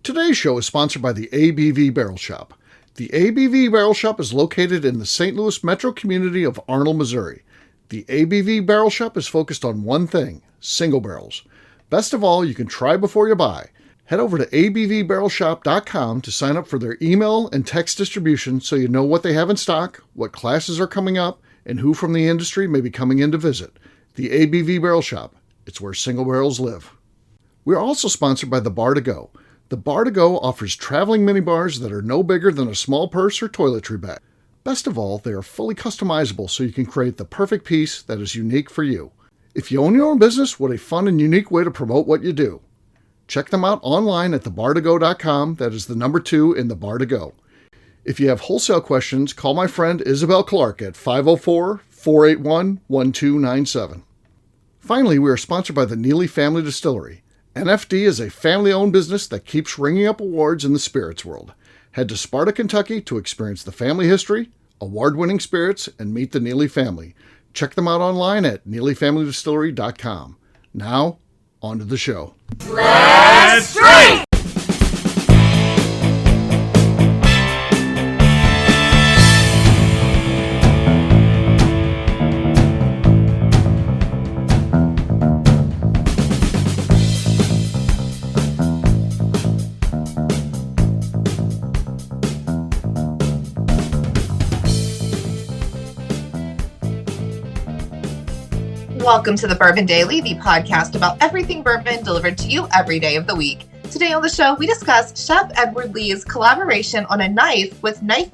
Today's show is sponsored by the ABV Barrel Shop. The ABV Barrel Shop is located in the St. Louis metro community of Arnold, Missouri. The ABV Barrel Shop is focused on one thing, single barrels. Best of all, you can try before you buy. Head over to abvbarrelshop.com to sign up for their email and text distribution so you know what they have in stock, what classes are coming up, and who from the industry may be coming in to visit. The ABV Barrel Shop. It's where single barrels live. We're also sponsored by the Bar to Go. The Bar to Go offers traveling minibars that are no bigger than a small purse or toiletry bag. Best of all, they are fully customizable so you can create the perfect piece that is unique for you. If you own your own business, what a fun and unique way to promote what you do. Check them out online at thebar2go.com. That is the number 2 in the Bar to Go. If you have wholesale questions, call my friend Isabel Clark at 504-481-1297. Finally, we are sponsored by the Neely Family Distillery. NFD is a family-owned business that keeps ringing up awards in the spirits world. Head to Sparta, Kentucky to experience the family history, award-winning spirits, and meet the Neely family. Check them out online at neelyfamilydistillery.com. Now, on to the show. Let's drink! Welcome to the Bourbon Daily, the podcast about everything bourbon delivered to you every day of the week. Today on the show, we discuss Chef Edward Lee's collaboration on a knife with knife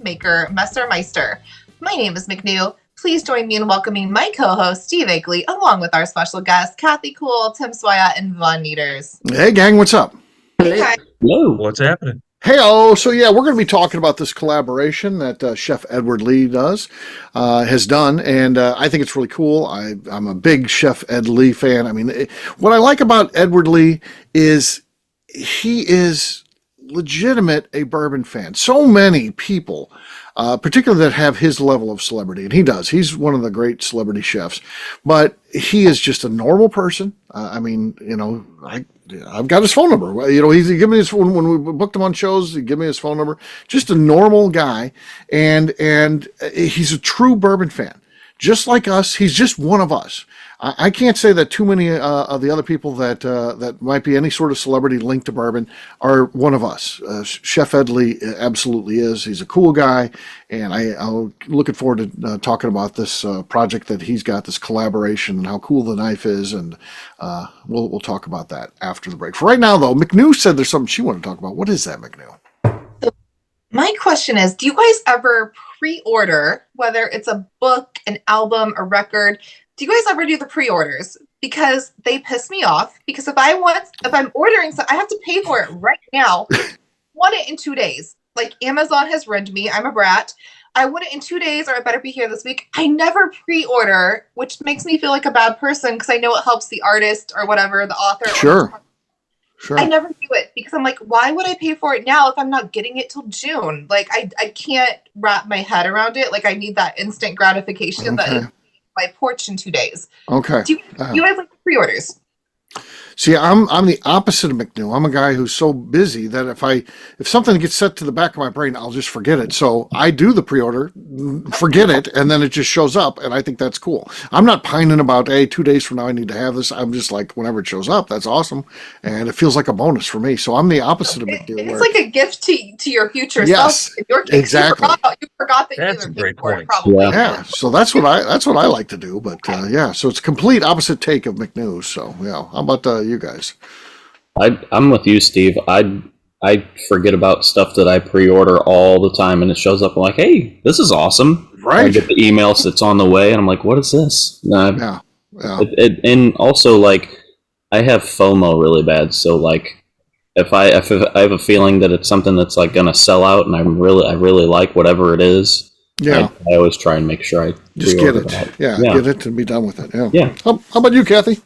maker Messer Meister. My name is McNew. Please join me in welcoming my co-host Steve Akeley, along with our special guests Kathy Cool, Tim Swaya, and Vaughn Neaters. Hey gang, what's up? Hey. Hello, what's happening? Hey-oh, so yeah, we're going to be talking about this collaboration that Chef Edward Lee has done, and I think it's really cool. I'm a big Chef Ed Lee fan. I mean, what I like about Edward Lee is he is legitimate a bourbon fan. So many people, particularly that have his level of celebrity, and he does. He's one of the great celebrity chefs, but he is just a normal person. I mean, you know, I've got his phone number. You know, he gave me his phone when we booked him on shows. He gave me his phone number. Just a normal guy, and he's a true bourbon fan, just like us. He's just one of us. I can't say that too many of the other people that might be any sort of celebrity linked to bourbon are one of us. Chef Ed Lee absolutely is. He's a cool guy, and I'm looking forward to talking about this project that he's got, this collaboration, and how cool the knife is, and we'll talk about that after the break. For right now, though, McNew said there's something she wanted to talk about. What is that, McNew? My question is, do you guys ever pre-order, whether it's a book, an album, a record? Do you guys ever do the pre-orders? Because they piss me off. Because if I'm ordering something, I have to pay for it right now. I want it in 2 days. Like Amazon has ruined me. I'm a brat. I want it in 2 days, or I better be here this week. I never pre-order, which makes me feel like a bad person because I know it helps the artist or whatever, the author. Sure. I never do it because I'm like, why would I pay for it now if I'm not getting it till June? Like I can't wrap my head around it. Like I need that instant gratification that my porch in 2 days. Okay. Do you guys like pre-orders? See, I'm the opposite of McNew. I'm a guy who's so busy that if something gets set to the back of my brain, I'll just forget it. So I do the pre-order, forget it, and then it just shows up, and I think that's cool. I'm not pining about, hey, 2 days from now I need to have this. I'm just like, whenever it shows up, that's awesome, and it feels like a bonus for me. So I'm the opposite of McNew. It's like a gift to your future self. In your case, exactly. You forgot that that's you a great point. Probably. Yeah. So that's what I like to do. But yeah, so it's a complete opposite take of McNew. So yeah, how about you guys? I'm with you, Steve. I forget about stuff that I pre-order all the time, and it shows up. I'm like, hey, this is awesome. Right. I get the email, so it's on the way, and I'm like, what is this? Yeah. And also, like, I have FOMO really bad. So, like, if I have a feeling that it's something that's like gonna sell out, and I really like whatever it is. Yeah. I always try and make sure I just get it. Yeah, get it and be done with it. Yeah. How about you, Kathy?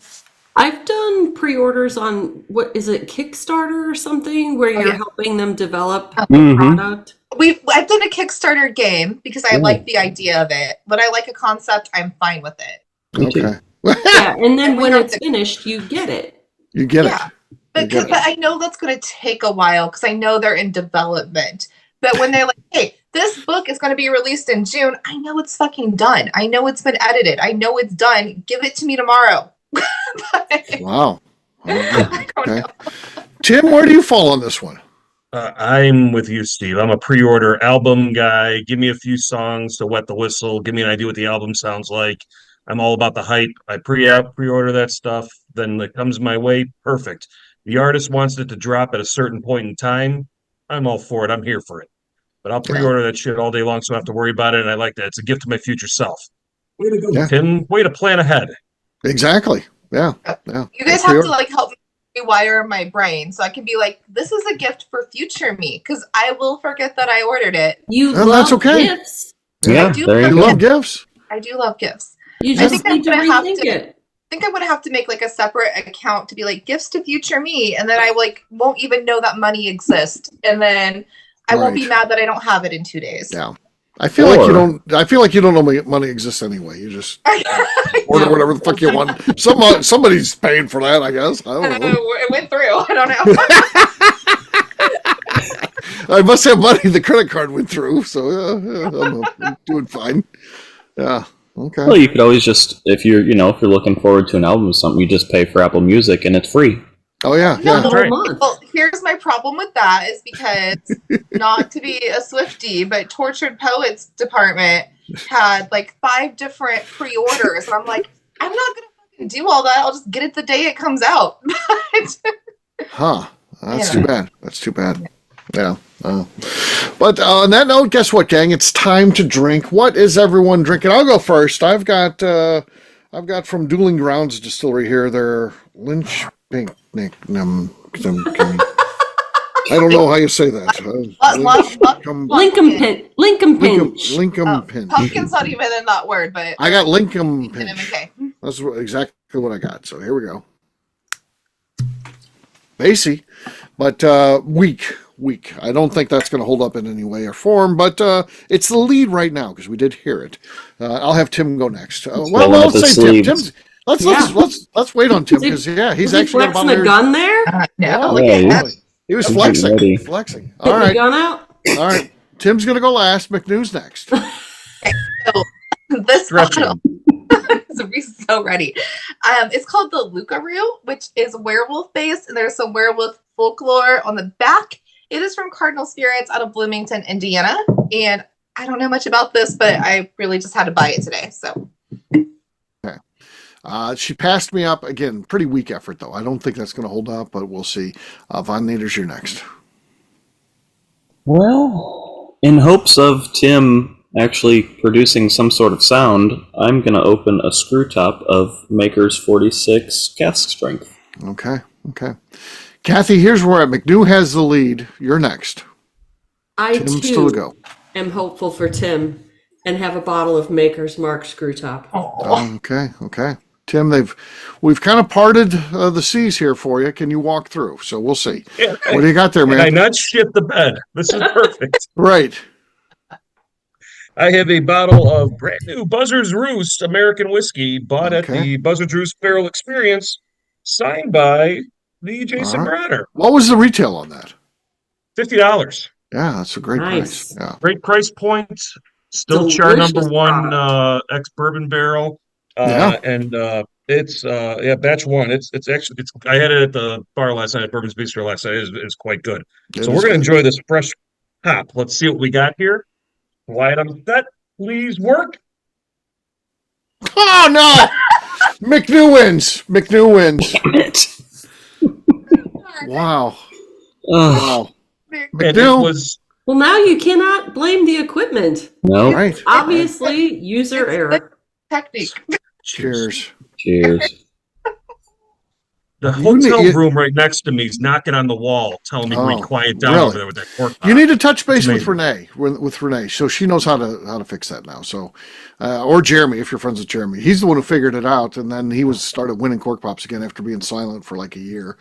I've done pre-orders on, what is it, Kickstarter or something, where you're helping them develop a product. I've done a Kickstarter game because I like the idea of it. When I like a concept, I'm fine with it. Okay. Yeah, and then when it's finished, you get it. You get it. But I know that's going to take a while because I know they're in development. But when they're like, hey, this book is going to be released in June, I know it's fucking done. I know it's been edited. I know it's done. Give it to me tomorrow. Wow. Okay. Tim, where do you fall on this one? I'm with you, Steve. I'm a pre-order album guy. Give me a few songs to wet the whistle. Give me an idea what the album sounds like. I'm all about the hype. I pre-order that stuff. Then it comes my way. Perfect. The artist wants it to drop at a certain point in time. I'm all for it. I'm here for it. But I'll pre-order that shit all day long, so I don't have to worry about it. And I like that. It's a gift to my future self. Way to go, Tim. Way to plan ahead. Exactly. Yeah. You guys have to like help me rewire my brain so I can be like, this is a gift for future me, because I will forget that I ordered it. You love that's okay. gifts. Yeah, there you love gifts. I do love gifts. You just need to rethink it. I think I'm gonna have to make like a separate account to be like gifts to future me, and then I like won't even know that money exists, and then I won't be mad that I don't have it in 2 days. Yeah. I feel like you don't. I feel like you don't know money exists anyway. You just order whatever the fuck you want. Somebody's paying for that, I guess. I don't know. It went through. I don't know. I must have money. The credit card went through, so I'm doing fine. Yeah. Okay. Well, you could always just, if you're looking forward to an album or something, you just pay for Apple Music and it's free. Oh yeah. No, Yeah. well, here's my problem with that is because not to be a Swiftie, but Tortured Poets department had like 5 different pre-orders, and I'm like, I'm not gonna fucking do all that. I'll just get it the day it comes out. Huh. That's too bad. That's too bad. Yeah. But on that note, guess what, gang? It's time to drink. What is everyone drinking? I'll go first. I've got from Dueling Grounds Distillery here their Lynch Pink. I don't know how you say that. Lincoln Pinch. Pumpkin's not even in that word, but I got Lincoln Pinch. Okay. That's exactly what I got. So here we go. Bassy, but weak. I don't think that's going to hold up in any way or form, but it's the lead right now because we did hear it. I'll have Tim go next. Let's say Tim. Let's wait on Tim because he's actually flexing a gun there. No, he was flexing. All right, gun out. All right. Tim's going to go last. McNew's next. So, this bottle is so ready. It's called the Lucaroo, which is werewolf based, and there's some werewolf folklore on the back. It is from Cardinal Spirits out of Bloomington, Indiana, and I don't know much about this, but I really just had to buy it today. So, she passed me up again. Pretty weak effort, though. I don't think that's going to hold up, but we'll see. Von Naders, you're next. Well, in hopes of Tim actually producing some sort of sound, I'm going to open a screw top of Maker's 46 cask strength. Okay. Kathy, here's where at. McNew has the lead. You're next. I Tim's still a go. am hopeful for Tim and have a bottle of Maker's Mark screw top. Okay. Tim, we've kind of parted the seas here for you. Can you walk through? So we'll see. Yeah, what do you got there, man? Can I not shit the bed? This is perfect. Right. I have a bottle of brand new Buzzard's Roost American whiskey bought at the Buzzard's Roost Barrel Experience, signed by the Jason Brenner. What was the retail on that? $50. Yeah, that's a great price. Yeah. Great price point. Still char number 1 ex-bourbon barrel. And it's batch 1. It's actually I had it at the bar last night at Bourbon's Bistro last night. It's quite good. So we're gonna enjoy this fresh hop. Let's see what we got here. Light on set, please work. Oh no! McNew wins. Damn it. Wow. Wow. McNew. Well, now you cannot blame the equipment. No. Right. Obviously, user error. Technique. Cheers. The hotel room right next to me is knocking on the wall, telling me to quiet down over there with that cork pot. You need to touch base with Renee. So she knows how to fix that now. So, or Jeremy, if you're friends with Jeremy, he's the one who figured it out, and then he started winning cork pops again after being silent for like a year.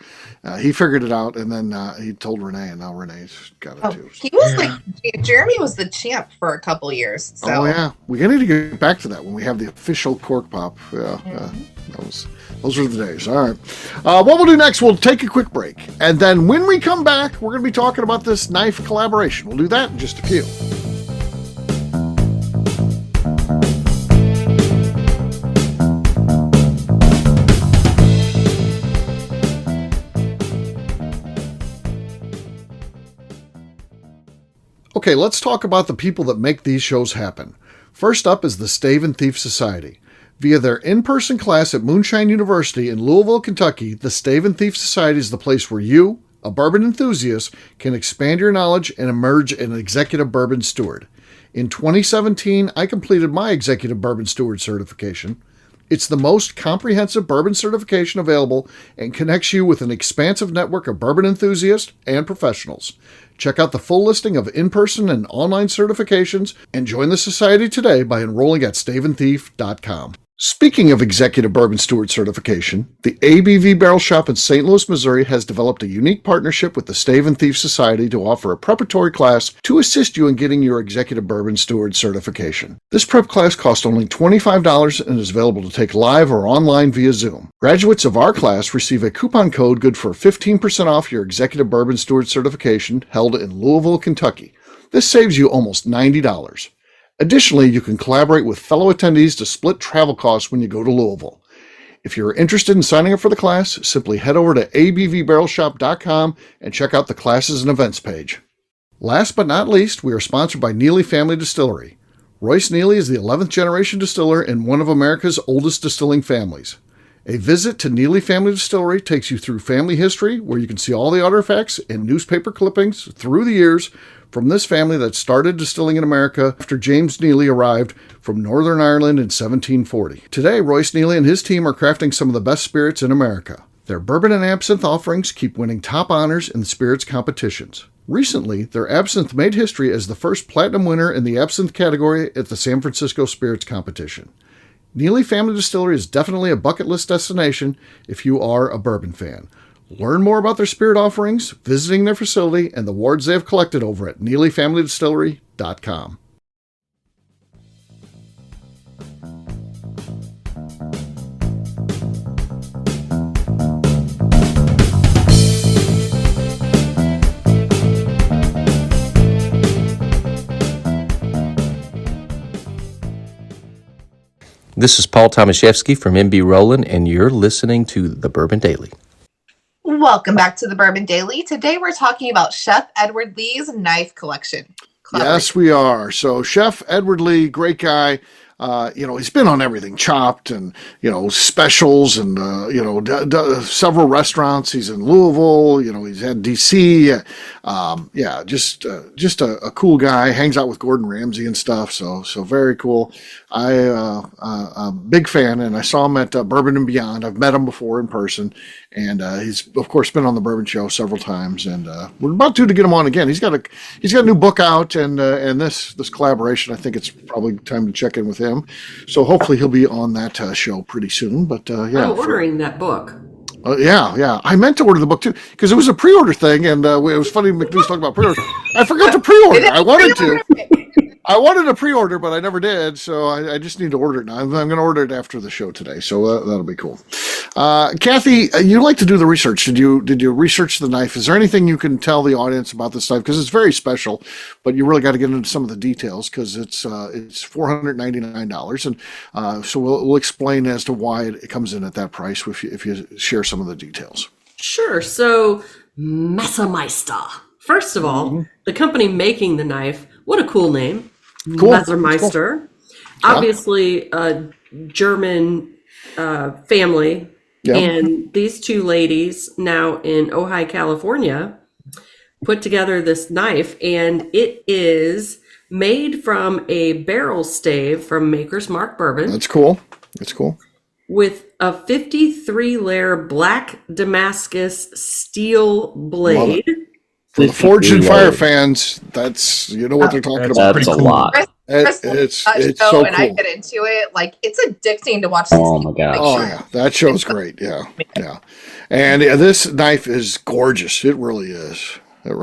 He figured it out, and then he told Renee, and now Renee's got it too. He was Jeremy was the champ for a couple years. So. Oh yeah, we need to get back to that when we have the official cork pop. Yeah. Those were the days. All right. What we'll do next, we'll take a quick break. And then when we come back, we're going to be talking about this knife collaboration. We'll do that in just a few. Okay, let's talk about the people that make these shows happen. First up is the Stave and Thief Society. Via their in-person class at Moonshine University in Louisville, Kentucky, the Stave and Thief Society is the place where you, a bourbon enthusiast, can expand your knowledge and emerge an executive bourbon steward. In 2017, I completed my executive bourbon steward certification. It's the most comprehensive bourbon certification available and connects you with an expansive network of bourbon enthusiasts and professionals. Check out the full listing of in-person and online certifications and join the society today by enrolling at staveandthief.com. Speaking of Executive Bourbon Steward certification, the ABV Barrel Shop in St. Louis, Missouri has developed a unique partnership with the Stave and Thief Society to offer a preparatory class to assist you in getting your Executive Bourbon Steward certification. This prep class costs only $25 and is available to take live or online via Zoom. Graduates of our class receive a coupon code good for 15% off your Executive Bourbon Steward certification held in Louisville, Kentucky. This saves you almost $90. Additionally, you can collaborate with fellow attendees to split travel costs when you go to Louisville. If you're interested in signing up for the class, simply head over to abvbarrelshop.com and check out the classes and events page. Last but not least, we are sponsored by Neely Family Distillery. Royce Neely is the 11th generation distiller in one of America's oldest distilling families. A visit to Neely Family Distillery takes you through family history, where you can see all the artifacts and newspaper clippings through the years from this family that started distilling in America after James Neely arrived from Northern Ireland in 1740. Today, Royce Neely and his team are crafting some of the best spirits in America. Their bourbon and absinthe offerings keep winning top honors in the spirits competitions. Recently, their absinthe made history as the first platinum winner in the absinthe category at the San Francisco Spirits Competition. Neely Family Distillery is definitely a bucket list destination if you are a bourbon fan. Learn more about their spirit offerings, visiting their facility, and the awards they have collected over at NeelyFamilyDistillery.com. This is Paul Tomaszewski from MB Roland, and you're listening to The Bourbon Daily. Welcome back to the Bourbon Daily. Today we're talking about Chef Edward Lee's knife collection. Yes, we are. So Chef Edward Lee, great guy. He's been on everything, Chopped and, specials and, several restaurants. He's in Louisville, he's had DC. Just a cool guy, hangs out with Gordon Ramsay and stuff. So very cool. I'm a big fan, and I saw him at Bourbon and Beyond. I've met him before in person, and he's of course been on the Bourbon Show several times. And we're about to get him on again. He's got a new book out, and this collaboration, I think it's probably time to check in with him. So hopefully he'll be on that show pretty soon. But I'm ordering that book. Yeah. I meant to order the book too, because it was a pre-order thing, and it was funny McNews talking about pre-order. I forgot to pre-order. I wanted to pre-order, but I never did, so I just need to order it now. I'm going to order it after the show today, so that'll be cool. Kathy, you like to do the research. Did you research the knife? Is there anything you can tell the audience about this knife? Because it's very special, but you really got to get into some of the details, because it's $499, and so we'll explain as to why it comes in at that price if you share some of the details. Sure. So Messermeister. First of all, the company making the knife, what a cool name. Cool. Messermeister. Cool. Obviously a German family. Yep. And these two ladies now in Ojai, California, put together this knife, and it is made from a barrel stave from Maker's Mark Bourbon. That's cool. With a 53-layer black Damascus steel blade. For the Forged and Fire fans, that's what they're talking about. That's a lot. It's so cool. And I get into it. Like, it's addicting to watch. Oh my gosh! Oh yeah, that show's great. Yeah. And this knife is gorgeous. It really is.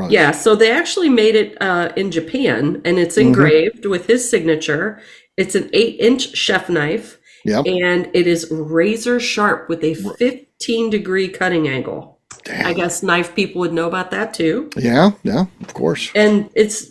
Yeah. So they actually made it in Japan, and it's engraved with his signature. It's an 8-inch chef knife, Yep. And it is razor sharp with a 15-degree cutting angle. Damn. I guess knife people would know about that too. Yeah, of course. And it's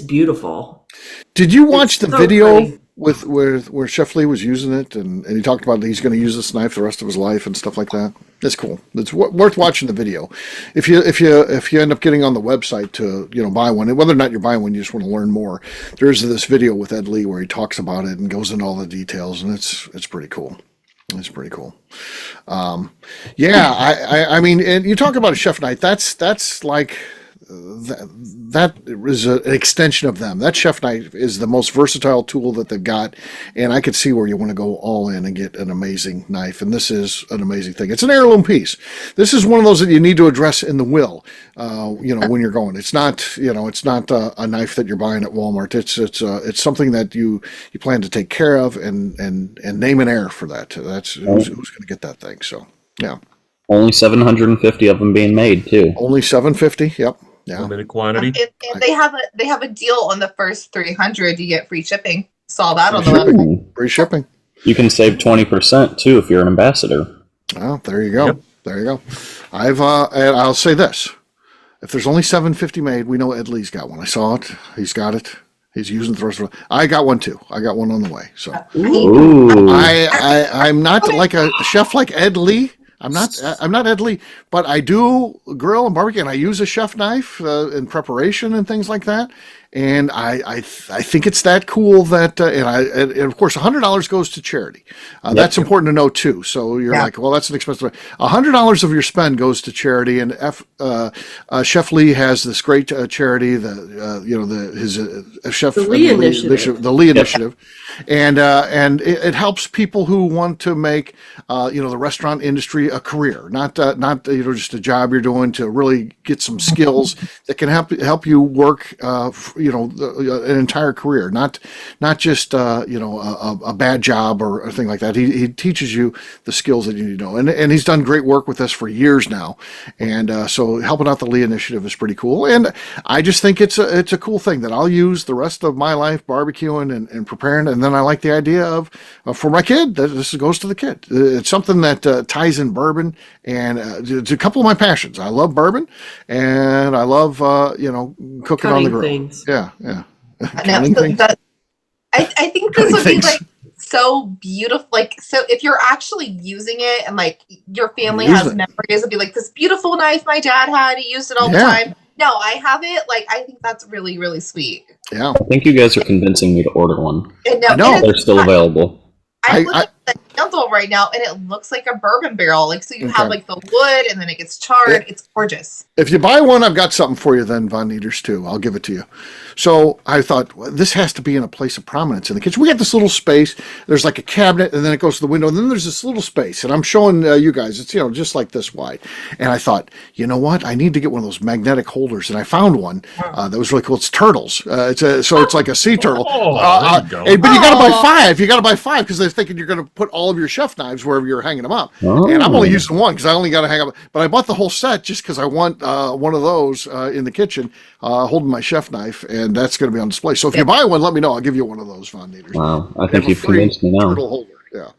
beautiful. Did you watch the so video pretty. with where Chef Lee was using it, and he talked about he's going to use this knife the rest of his life and stuff like that? It's cool. It's worth watching the video. If you end up getting on the website to buy one, and whether or not you're buying one, you just want to learn more. There's this video with Ed Lee where he talks about it and goes into all the details, and it's pretty cool. It's pretty cool. I mean, and you talk about a chef knife. That's like that is an extension of them. That chef knife is the most versatile tool that they've got, and I could see where you want to go all in and get an amazing knife. And this is an amazing thing. It's an heirloom piece. This is one of those that you need to address in the will. When you're going, it's not a knife that you're buying at Walmart. It's something that you plan to take care of and name an heir for that. That's who's going to get that thing. So yeah. Only 750 of them being made too. Only 750. Yep. Yeah. Limited quantity. And they have a deal on the first 300. You get free shipping. Saw that on the website. Free shipping. You can save 20% too if you're an ambassador. Oh, there you go. Yep. There you go. And I'll say this: if there's only 750 made, we know Ed Lee's got one. I saw it. He's got it. He's using the rest of it. I got one too. I got one on the way. So Ooh. I'm not like a chef like Ed Lee. I'm not Ed Lee, but I do grill and barbecue, and I use a chef knife in preparation and things like that. And I think it's that cool that and of course $100 goes to charity. That's important to know too. So you're like, well, that's an expensive. $100 of your spend goes to charity, and Chef Lee has this great charity, Chef The Lee Initiative. The Lee Initiative, and it helps people who want to make the restaurant industry a career, not just a job you're doing, to really get some skills that can help you work an entire career, not just a bad job or a thing like that. He teaches you the skills that you need to know, and he's done great work with us for years now, and so helping out the Lee Initiative is pretty cool. And I just think it's a cool thing that I'll use the rest of my life barbecuing and preparing. And then I like the idea of for my kid, that this goes to the kid. It's something that ties in bourbon, and it's a couple of my passions. I love bourbon, and I love cooking on the grill. Things. Yeah. I think this would be like so beautiful. Like, so if you're actually using it and like your family has memories, it'd be like this beautiful knife my dad had. He used it all the time. No, I have it. Like, I think that's really, really sweet. Yeah. I think you guys are convincing me to order one. No, they're still available. I'm looking at the handle right now, and it looks like a bourbon barrel. Like, so you have like the wood, and then it gets charred. It's gorgeous. If you buy one, I've got something for you then, Von Nieders, too. I'll give it to you. So I thought, well, this has to be in a place of prominence in the kitchen. We got this little space. There's like a cabinet, and then it goes to the window, and then there's this little space. And I'm showing you guys, it's just like this wide. And I thought, you know what? I need to get one of those magnetic holders. And I found one that was really cool. It's turtles. It's like a sea turtle. There you go. But you got to buy 5. You got to buy 5 because they're thinking you're going to put all of your chef knives wherever you're hanging them up. And I'm only using one because I only got to hang up. But I bought the whole set just because I want one of those in the kitchen holding my chef knife, and that's going to be on display. So if you buy one, let me know. I'll give you one of those, Von Nieders. Wow, I think you've convinced me now. Turtle holder. Yeah.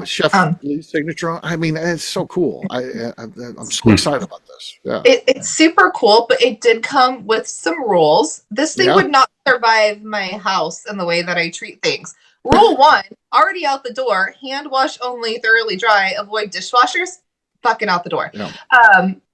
Chef Lee's signature. I mean, it's so cool. I'm so excited about this. Yeah. It's super cool, but it did come with some rules. This thing would not survive my house in the way that I treat things. Rule 1, already out the door, hand wash only, thoroughly dry, avoid dishwashers, fucking out the door. Yeah.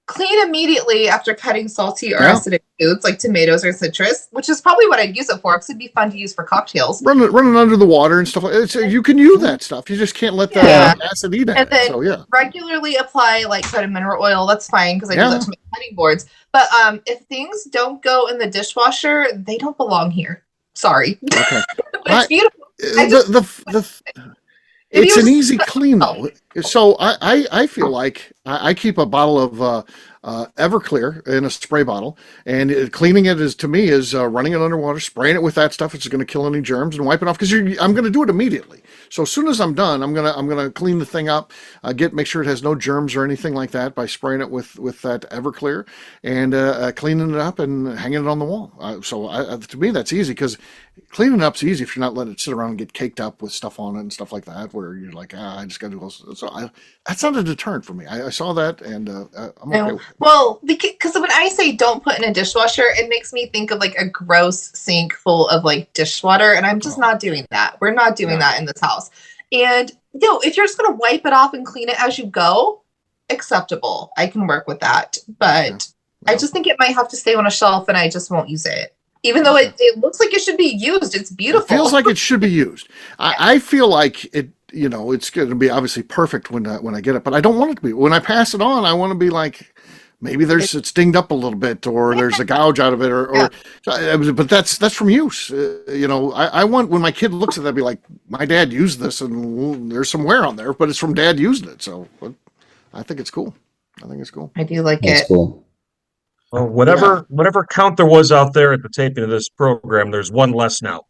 Clean immediately after cutting salty or acidic foods like tomatoes or citrus, which is probably what I'd use it for because it'd be fun to use for cocktails. Running under the water and stuff like that. You can use that stuff. You just can't let the acid eat And then regularly apply like coated mineral oil. That's fine because I do that to my cutting boards. But if things don't go in the dishwasher, they don't belong here. Sorry. Okay. It's beautiful. It's an easy clean though. So I feel like I keep a bottle of Everclear in a spray bottle, and cleaning it is running it underwater, spraying it with that stuff. It's going to kill any germs and wipe it off because I'm going to do it immediately. So as soon as I'm done, I'm gonna clean the thing up, make sure it has no germs or anything like that by spraying it with that Everclear and cleaning it up and hanging it on the wall. So to me that's easy because cleaning up's easy if you're not letting it sit around and get caked up with stuff on it and stuff like that, where you're like, I just got to do all. So that's not a deterrent for me. I saw that, and I'm okay with it. Well, because when I say don't put in a dishwasher, it makes me think of like a gross sink full of like dishwater, and I'm just not doing that. We're not doing that in this house. And if you're just going to wipe it off and clean it as you go, acceptable. I can work with that. But I just think it might have to stay on a shelf, and I just won't use it. Even though it looks like it should be used, it's beautiful. It feels like it should be used. I feel like it. It's going to be obviously perfect when I get it, but I don't want it to be. When I pass it on, I want to be like, maybe it's dinged up a little bit, or there's a gouge out of it, but that's from use. I want, when my kid looks at that, be like, my dad used this, and there's some wear on there, but it's from dad using it. So I think it's cool. I do like That's it. cool. Well, whatever count there was out there at the taping of this program, there's one less now.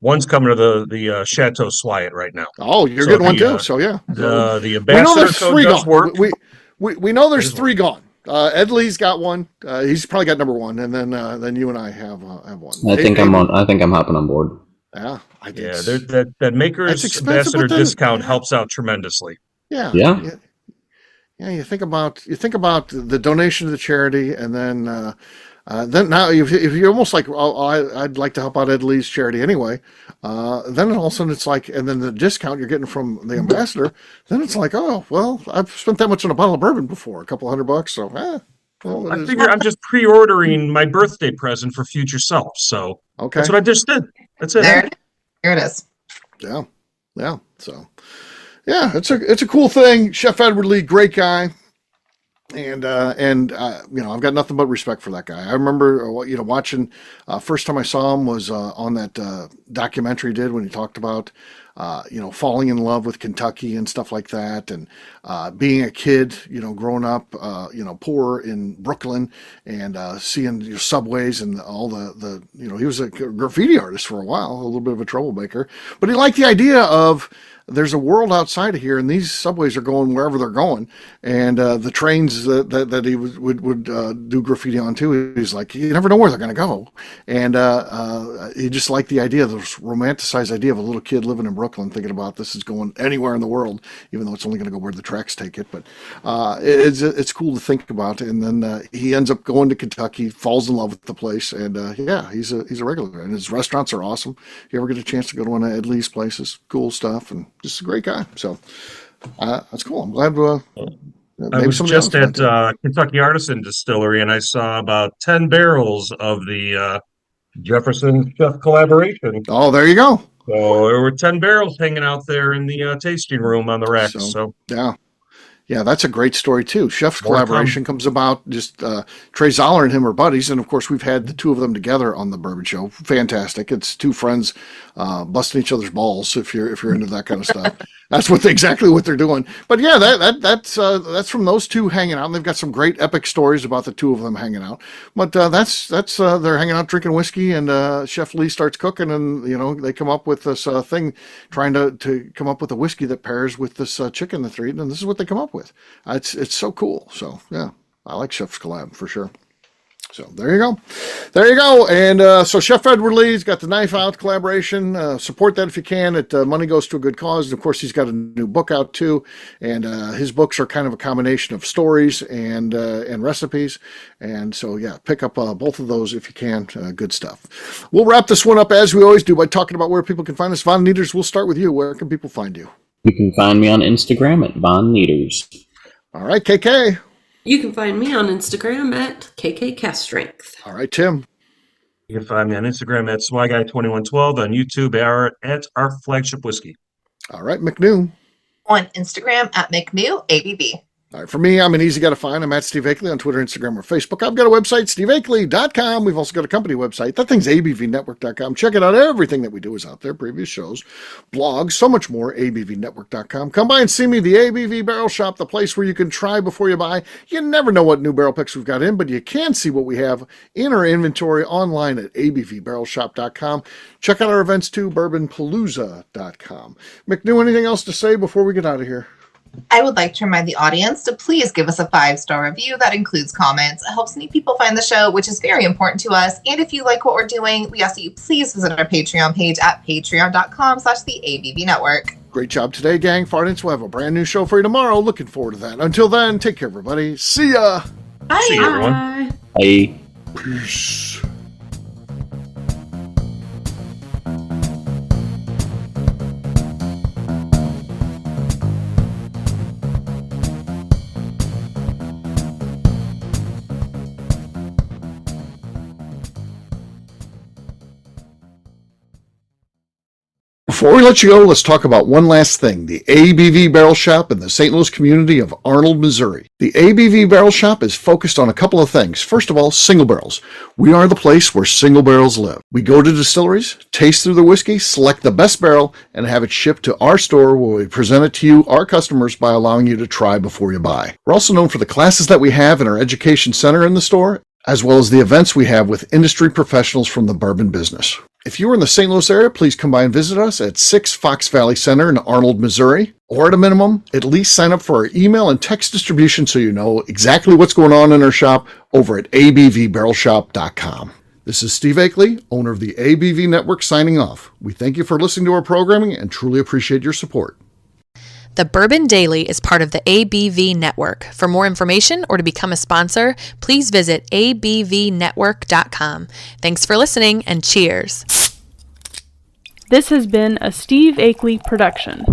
One's coming to the Chateau Swyatt right now. Oh, you're getting one too. So yeah, the we know ambassador there's three does gone. work. We know there's three gone. Ed Lee's got one. He's probably got number one, and then you and I have one. I think I'm hopping on board. Yeah, I think that Maker's ambassador discount helps out tremendously. Yeah. Yeah. You think about the donation to the charity, and then now if you're almost like, I'd like to help out Ed Lee's charity anyway. Then all of a sudden it's like, and then the discount you're getting from the ambassador, then it's like, oh well, I've spent that much on a bottle of bourbon before, a couple $100. So I figure I'm just pre-ordering my birthday present for future self. So that's what I just did. That's it. There it is. Yeah. So. Yeah, it's a cool thing. Chef Edward Lee, great guy, and I've got nothing but respect for that guy. I remember watching first time I saw him was on that documentary he did when he talked about falling in love with Kentucky and stuff like that, and being a kid, growing up, poor in Brooklyn, and seeing your subways and all the he was a graffiti artist for a while, a little bit of a troublemaker, but he liked the idea of, there's a world outside of here, and these subways are going wherever they're going, and the trains that he would do graffiti on too. He's like, you never know where they're going to go, and he just liked the idea, this romanticized idea of a little kid living in Brooklyn thinking about this is going anywhere in the world, even though it's only going to go where the tracks take it. But it's cool to think about. And then he ends up going to Kentucky, falls in love with the place, and he's a regular, and his restaurants are awesome. If you ever get a chance to go to one of Ed Lee's places, cool stuff, and just a great guy. So that's cool. I'm glad. I was just at Kentucky Artisan Distillery, and I saw about 10 barrels of the Jefferson Chef collaboration. Oh, there you go. So there were 10 barrels hanging out there in the tasting room on the rack. So yeah, that's a great story too. Chef's collaboration comes about, just Trey Zoller and him are buddies, and of course we've had the two of them together on the Bourbon Show. Fantastic! It's two friends busting each other's balls. If you're into that kind of stuff, that's exactly what they're doing. But yeah, that's from those two hanging out. And they've got some great epic stories about the two of them hanging out. But that's they're hanging out drinking whiskey, and Chef Lee starts cooking, and they come up with this thing, trying to come up with a whiskey that pairs with this chicken that they're eating, and this is what they come up with. It's so cool. So yeah, I like Chef's collab for sure. So there you go. And so Chef Edward Lee's got the Knife Out collaboration. Support that if you can. Money goes to a good cause. And of course, he's got a new book out too. And his books are kind of a combination of stories and recipes. And so yeah, pick up both of those if you can. Good stuff. We'll wrap this one up as we always do by talking about where people can find us. Von Nieders, we'll start with you. Where can people find you? You can find me on Instagram at Von Nieders. All right, KK. You can find me on Instagram at KKCastStrength. All right, Tim. you can find me on Instagram at SwyGuy2112, on YouTube at our flagship whiskey. All right, McNew. On Instagram at McNewABB. All right, for me, I'm an easy guy to find. I'm at Steve Akeley on Twitter, Instagram, or Facebook. I've got a website, steveakeley.com. We've also got a company website. That thing's abvnetwork.com. Check it out. Everything that we do is out there. Previous shows, blogs, so much more, abvnetwork.com. Come by and see me, the ABV Barrel Shop, the place where you can try before you buy. You never know what new barrel picks we've got in, but you can see what we have in our inventory online at abvbarrelshop.com. Check out our events too, bourbonpalooza.com. McNew, anything else to say before we get out of here? I would like to remind the audience to please give us a 5-star review that includes comments. It helps new people find the show, which is very important to us. And if you like what we're doing, we ask that you please visit our Patreon page at patreon.com/the ABV Great job today, gang. Fartings will have a brand new show for you tomorrow. Looking forward to that. Until then, take care, everybody. See ya. Bye. See you, everyone. Bye. I Peace. Before we let you go, let's talk about one last thing, the ABV Barrel Shop in the St. Louis community of Arnold, Missouri. The ABV Barrel Shop is focused on a couple of things. First of all, single barrels. We are the place where single barrels live. We go to distilleries, taste through the whiskey, select the best barrel, and have it shipped to our store where we present it to you, our customers, by allowing you to try before you buy. We're also known for the classes that we have in our education center in the store, as well as the events we have with industry professionals from the bourbon business. If you are in the St. Louis area, please come by and visit us at 6 Fox Valley Center in Arnold, Missouri. Or at a minimum, at least sign up for our email and text distribution so you know exactly what's going on in our shop over at abvbarrelshop.com. This is Steve Akeley, owner of the ABV Network, signing off. We thank you for listening to our programming and truly appreciate your support. The Bourbon Daily is part of the ABV Network. For more information or to become a sponsor, please visit abvnetwork.com. Thanks for listening and cheers. This has been a Steve Akeley production.